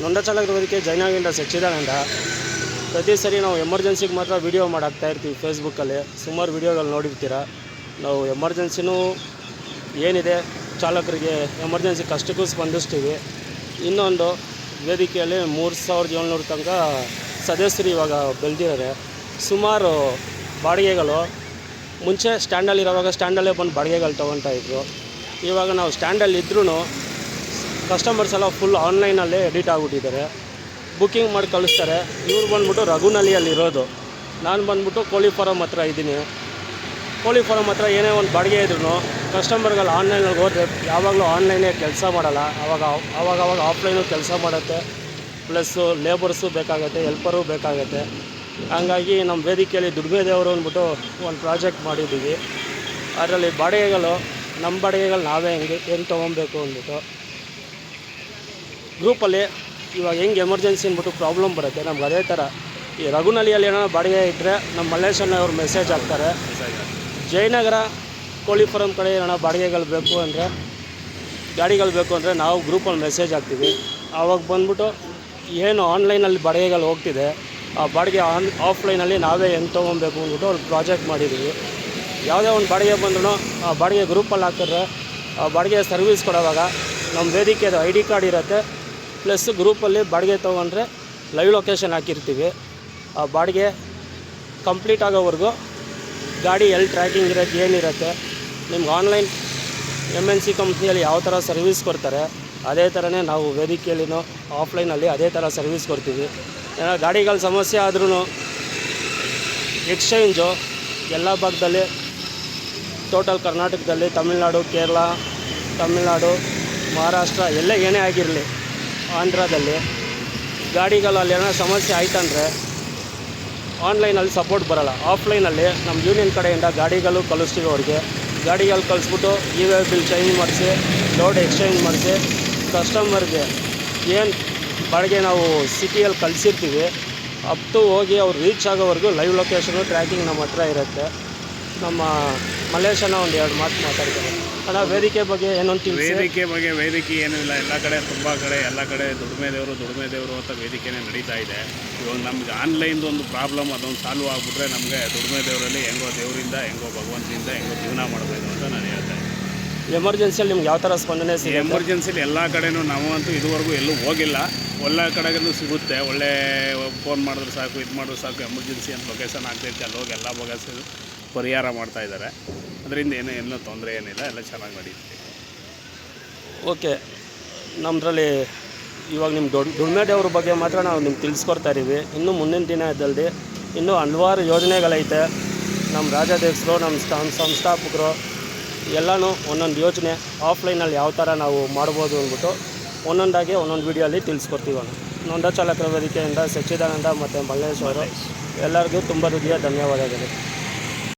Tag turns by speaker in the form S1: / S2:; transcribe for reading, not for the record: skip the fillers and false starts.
S1: ನೊಂದಚಾಲಕರ ವೇದಿಕೆ ಜಯನಗರದಿಂದ ಸಚ್ಚಿದಾನಂದ. ಪ್ರತಿ ಸರಿ ನಾವು ಎಮರ್ಜೆನ್ಸಿಗೆ ಮಾತ್ರ ವೀಡಿಯೋ ಮಾಡಾಕ್ತಾಯಿರ್ತೀವಿ ಫೇಸ್ಬುಕ್ಕಲ್ಲಿ. ಸುಮಾರು ವೀಡಿಯೋಗಳು ನೋಡಿರ್ತೀರ. ನಾವು ಎಮರ್ಜೆನ್ಸಿನೂ ಏನಿದೆ ಚಾಲಕರಿಗೆ ಎಮರ್ಜೆನ್ಸಿ ಕಷ್ಟಕ್ಕೂ ಸ್ಪಂದಿಸ್ತೀವಿ. ಇನ್ನೊಂದು ವೇದಿಕೆಯಲ್ಲಿ 3700 ತನಕ ಸದಸ್ಯರು ಇವಾಗ ಬೆಳೆದಿದ್ದಾರೆ. ಸುಮಾರು ಬಾಡಿಗೆಗಳು ಮುಂಚೆ ಸ್ಟ್ಯಾಂಡಲ್ಲಿರೋವಾಗ ಸ್ಟ್ಯಾಂಡಲ್ಲೇ ಬಂದು ಬಾಡಿಗೆಗಳು ತೊಗೊತಾಯಿದ್ರು. ಇವಾಗ ನಾವು ಸ್ಟ್ಯಾಂಡಲ್ಲಿದ್ರೂ ಕಸ್ಟಮರ್ಸ್ ಎಲ್ಲ ಫುಲ್ ಆನ್ಲೈನಲ್ಲೇ ಎಡಿಟ್ ಆಗಿಬಿಟ್ಟಿದ್ದಾರೆ. ಬುಕ್ಕಿಂಗ್ ಮಾಡಿ ಕಳಿಸ್ತಾರೆ. ಇವ್ರು ಬಂದ್ಬಿಟ್ಟು ರಘುನಳ್ಳಿಯಲ್ಲಿರೋದು, ನಾನು ಬಂದ್ಬಿಟ್ಟು ಕೋಳಿ ಫಾರಮ್ ಹತ್ರ ಇದ್ದೀನಿ. ಕೋಳಿ ಫಾರಮ್ ಹತ್ರ ಏನೇ ಒಂದು ಬಾಡಿಗೆ ಇದ್ರೂ ಕಸ್ಟಮರ್ಗಳು ಆನ್ಲೈನಲ್ಲಿ ಹೋದರೆ ಯಾವಾಗಲೂ ಆನ್ಲೈನೇ ಕೆಲಸ ಮಾಡಲ್ಲ. ಆವಾಗ ಆಫ್ಲೈನು ಕೆಲಸ ಮಾಡುತ್ತೆ. ಪ್ಲಸ್ಸು ಲೇಬರ್ಸು ಬೇಕಾಗತ್ತೆ, ಹೆಲ್ಪರು ಬೇಕಾಗತ್ತೆ. ಹಂಗಾಗಿ ನಮ್ಮ ವೇದಿಕೆಯಲ್ಲಿ ದುಡಿಮೆ ದೇವರು ಅಂದ್ಬಿಟ್ಟು ಒಂದು ಪ್ರಾಜೆಕ್ಟ್ ಮಾಡಿದ್ದೀವಿ. ಅದರಲ್ಲಿ ಬಾಡಿಗೆಗಳು ನಮ್ಮ ಬಾಡಿಗೆಗಳು ನಾವೇ ಹೆಂಗೆ ತೊಗೊಬೇಕು ಅಂದ್ಬಿಟ್ಟು ಗ್ರೂಪಲ್ಲಿ ಇವಾಗ ಹೆಂಗೆ ಎಮರ್ಜೆನ್ಸಿ ಅಂದ್ಬಿಟ್ಟು ಪ್ರಾಬ್ಲಮ್ ಬರುತ್ತೆ ನಮ್ಗೆ. ಅದೇ ಥರ ಈ ರಘುನಳ್ಳಿಯಲ್ಲಿ ಏನೋ ಬಾಡಿಗೆ ಇದ್ದರೆ ನಮ್ಮ ಮಲ್ಲೇಶಣ್ಣ ಅವ್ರು ಮೆಸೇಜ್ ಹಾಕ್ತಾರೆ. ಜಯನಗರ ಕೋಳಿ ಫಾರಮ್ ಕಡೆ ಏನೋ ಬಾಡಿಗೆಗಳು ಬೇಕು ಅಂದರೆ, ಗಾಡಿಗಳು ಬೇಕು ಅಂದರೆ ನಾವು ಗ್ರೂಪಲ್ಲಿ ಮೆಸೇಜ್ ಹಾಕ್ತೀವಿ. ಆವಾಗ ಬಂದ್ಬಿಟ್ಟು ಏನು ಆನ್ಲೈನಲ್ಲಿ ಬಾಡಿಗೆಗಳು ಹೋಗ್ತಿದೆ ಆ ಬಾಡಿಗೆ ಆಫ್ಲೈನಲ್ಲಿ ನಾವೇ ಹೆಂಗೆ ತೊಗೊಬೇಕು ಅಂದ್ಬಿಟ್ಟು ಅವ್ರು ಪ್ರಾಜೆಕ್ಟ್ ಮಾಡಿದ್ದೀವಿ. ಯಾವುದೇ ಒಂದು ಬಾಡಿಗೆ ಬಂದ್ರೂ ಆ ಬಾಡಿಗೆ ಗ್ರೂಪಲ್ಲಿ ಹಾಕಿದ್ರೆ ಆ ಬಾಡಿಗೆ ಸರ್ವಿಸ್ ಕೊಡೋವಾಗ ನಮ್ಮ ವೇದಿಕೆದು ID ಕಾರ್ಡ್ ಇರುತ್ತೆ. ಪ್ಲಸ್ ಗ್ರೂಪಲ್ಲಿ ಬಾಡಿಗೆ ತೊಗೊಂಡ್ರೆ ಲೈವ್ ಲೊಕೇಶನ್ ಹಾಕಿರ್ತೀವಿ. ಆ ಬಾಡಿಗೆ ಕಂಪ್ಲೀಟ್ ಆಗೋವರೆಗೂ ಗಾಡಿ ಎಲ್ಲಿ ಟ್ರ್ಯಾಕಿಂಗ್ ಇರೋದು ಏನಿರುತ್ತೆ, ನಿಮ್ಗೆ ಆನ್ಲೈನ್ MNC ಕಂಪ್ನಿಯಲ್ಲಿ ಯಾವ ಥರ ಸರ್ವಿಸ್ ಕೊಡ್ತಾರೆ ಅದೇ ಥರನೇ ನಾವು ವೇದಿಕೆಯಲ್ಲಿನೂ ಆಫ್ಲೈನಲ್ಲಿ ಅದೇ ಥರ ಸರ್ವಿಸ್ ಕೊಡ್ತೀವಿ. ಏನೋ ಗಾಡಿಗಳ ಸಮಸ್ಯೆ ಆದ್ರೂ ಎಕ್ಸ್ಚೇಂಜು ಎಲ್ಲ ಭಾಗದಲ್ಲಿ, ಟೋಟಲ್ ಕರ್ನಾಟಕದಲ್ಲಿ ತಮಿಳ್ನಾಡು, ಕೇರಳ, ತಮಿಳ್ನಾಡು, ಮಹಾರಾಷ್ಟ್ರ ಎಲ್ಲೇ ಏನೇ ಆಗಿರಲಿ, ಆಂಧ್ರದಲ್ಲಿ ಗಾಡಿಗಳು ಅಲ್ಲಿ ಏನೋ ಸಮಸ್ಯೆ ಆಯ್ತಂದರೆ ಆನ್ಲೈನಲ್ಲಿ ಸಪೋರ್ಟ್ ಬರೋಲ್ಲ. ಆಫ್ಲೈನಲ್ಲಿ ನಮ್ಮ ಯೂನಿಯನ್ ಕಡೆಯಿಂದ ಗಾಡಿಗಳು ಕಳಿಸ್ತೀವಿ. ಅವ್ರಿಗೆ ಗಾಡಿಗಳು ಕಳಿಸ್ಬಿಟ್ಟು EVA ಬಿಲ್ ಚೇಂಜ್ ಮಾಡಿಸಿ, ಲೋಡ್ ಎಕ್ಸ್ಚೇಂಜ್ ಮಾಡಿಸಿ, ಕಸ್ಟಮರ್ಗೆ ಏನು ಬಾಡಿಗೆ ನಾವು ಸಿಟಿಯಲ್ಲಿ ಕಳಿಸಿರ್ತೀವಿ ಅಪ್ಟು ಹೋಗಿ ಅವ್ರು ರೀಚ್ ಆಗೋವರೆಗೂ ಲೈವ್ ಲೊಕೇಶನು ಟ್ರ್ಯಾಕಿಂಗ್ ನಮ್ಮ ಹತ್ರ ಇರುತ್ತೆ. ನಮ್ಮ ಮಲ್ಲೇಶನ ಒಂದು 2 ಮಾತು ಮಾತಾಡ್ತಾರೆ. ಅಣ್ಣ, ವೇದಿಕೆ ಬಗ್ಗೆ ಏನೊಂದು ತಿಳಿಸಿ.
S2: ವೇದಿಕೆ ಏನೂ ಇಲ್ಲ. ಎಲ್ಲ ಕಡೆ ತುಂಬ ಕಡೆ ಎಲ್ಲ ಕಡೆ ದುಡಿಮೆ ದೇವರು ಅಂತ ವೇದಿಕೆನೇ ನಡೀತಾ ಇದೆ. ಇವಾಗ ನಮ್ಗೆ ಆನ್ಲೈನ್ದು ಒಂದು ಪ್ರಾಬ್ಲಮ್ ಅದೊಂದು ಸಾಲ್ವ್ ಆಗಿಬಿಟ್ರೆ ನಮಗೆ ದುಡಿಮೆ ದೇವರಲ್ಲಿ ಹೆಂಗೋ ದೇವರಿಂದ ಹೆಂಗೋ ಭಗವಂತನಿಂದ ಹೆಂಗೋ ಜೀವನ ಮಾಡಬೇಕು ಅಂತ ನಾನು ಹೇಳ್ತಾ ಇದ್ದೀನಿ.
S1: ಎಮರ್ಜೆನ್ಸಿಯಲ್ಲಿ ನಿಮ್ಗೆ ಯಾವ ಥರ ಸ್ಪಂದನೆ ಸಿಗುತ್ತೆ?
S2: ಎಮರ್ಜೆನ್ಸಿಲಿ ಎಲ್ಲ ಕಡೆನೂ ನಾವಂತೂ ಇದುವರೆಗೂ ಎಲ್ಲೂ ಹೋಗಿಲ್ಲ. ಒಳ್ಳೆ ಕಡೆಗೂ ಸಿಗುತ್ತೆ. ಒಳ್ಳೆ ಫೋನ್ ಮಾಡಿದ್ರೆ ಸಾಕು, ಇದು ಮಾಡಿದ್ರೆ ಸಾಕು, ಎಮರ್ಜೆನ್ಸಿ ಅಂತ ಲೊಕೇಶನ್ ಆಗ್ತೈತೆ, ಅಲ್ಲಿ ಹೋಗಿ ಎಲ್ಲ ಬಗೆಹರಿಸಿ ಪರಿಹಾರ ಮಾಡ್ತಾಯಿದ್ದಾರೆ. ಅದರಿಂದ ಏನೋ ತೊಂದರೆ ಏನಿಲ್ಲ, ಎಲ್ಲ ಚೆನ್ನಾಗಿ ನಡೀತಿದೆ.
S1: ಓಕೆ, ನಮ್ಮದ್ರಲ್ಲಿ ಇವಾಗ ನಿಮ್ಮ ದುಡಿಮೆ ದೇವ್ರ ಬಗ್ಗೆ ಮಾತ್ರ ನಾವು ನಿಮ್ಗೆ ತಿಳಿಸ್ಕೊಡ್ತಾ ಇದ್ದೀವಿ. ಇನ್ನೂ ಮುಂದಿನ ದಿನದಲ್ಲಿ ಇನ್ನೂ ಹಲವಾರು ಯೋಜನೆಗಳೈತೆ. ನಮ್ಮ ರಾಜ್ಯಾಧ್ಯಕ್ಷರು, ನಮ್ಮ ಸಂಸ್ಥಾಪಕರು ಎಲ್ಲನೂ ಒಂದೊಂದು ಯೋಜನೆ ಆಫ್ಲೈನಲ್ಲಿ ಯಾವ ಥರ ನಾವು ಮಾಡ್ಬೋದು ಅಂದ್ಬಿಟ್ಟು ಒಂದೊಂದಾಗಿ ಒಂದೊಂದು ವೀಡಿಯೋಲಿ ತಿಳಿಸ್ಕೊಡ್ತೀವಿ. ನೊಂದ ಚಾಲಕರ ವೇದಿಕೆಯಿಂದ ಸಚ್ಚಿದಾನಂದ ಮತ್ತು ಮಲ್ಲೇಶ್ ಅವರು ಎಲ್ಲರಿಗೂ ತುಂಬ ಹೃದಯ ಧನ್ಯವಾದಗಳು.